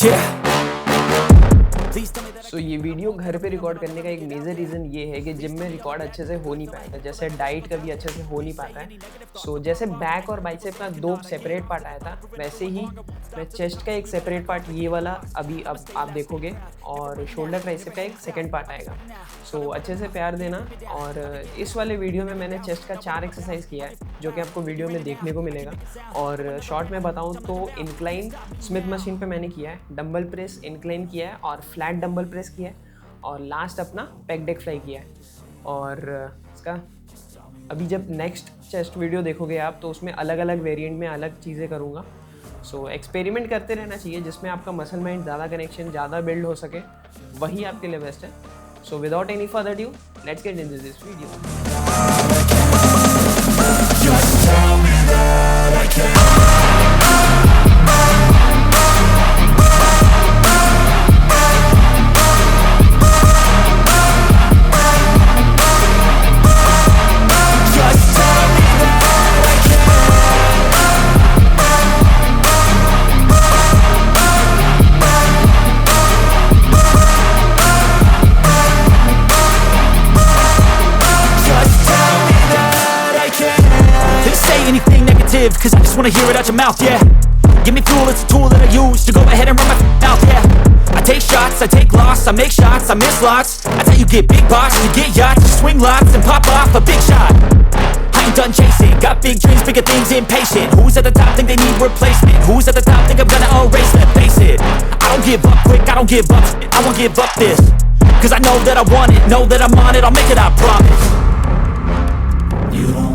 Yeah. सो ये video घर पे रिकॉर्ड करने का एक मेजर रीज़न ये है कि जिम में रिकॉर्ड अच्छे से हो नहीं पाता, जैसे डाइट का भी अच्छे से हो नहीं पाता है। सो जैसे बैक और बाइसेप का दो सेपरेट पार्ट आया था, वैसे ही मैं चेस्ट का एक सेपरेट पार्ट ये वाला अभी अब आप देखोगे, और शोल्डर ट्राइसेप का एक सेकंड पार्ट आएगा। सो अच्छे से प्यार देना। और इस वाले वीडियो में मैंने चेस्ट का 4 एक्सरसाइज किया है, जो कि आपको वीडियो में देखने को मिलेगा। और शॉर्ट में बताऊँ तो इंक्लाइन स्मिथ मशीन पे मैंने किया है, डंबल प्रेस इंक्लाइन किया है और फ्लैट डंबल प्रेस किया है, और लास्ट अपना पेग डेक फ्लाई किया है। और इसका अभी जब नेक्स्ट चेस्ट वीडियो देखोगे आप, तो उसमें अलग अलग वेरिएंट में अलग चीज़ें करूँगा। सो एक्सपेरिमेंट करते रहना चाहिए, जिसमें आपका मसल माइंड ज़्यादा कनेक्शन ज़्यादा बिल्ड हो सके, वही आपके लिए बेस्ट है। So without any further due, let's get into this video. Anything negative, cause I just wanna hear it out your mouth, yeah. Give me fuel, it's a tool that I use to go ahead and run my mouth, yeah. I take shots, I take loss, I make shots, I miss lots. That's how you get big box, you get yachts, you swing lots and pop off a big shot. I ain't done chasing, got big dreams, bigger things, impatient. Who's at the top think they need replacement? Who's at the top think I'm gonna erase them? Face it, I don't give up quick, I don't give up shit, I won't give up this. Cause I know that I want it, know that I'm on it, I'll make it, I promise. You don't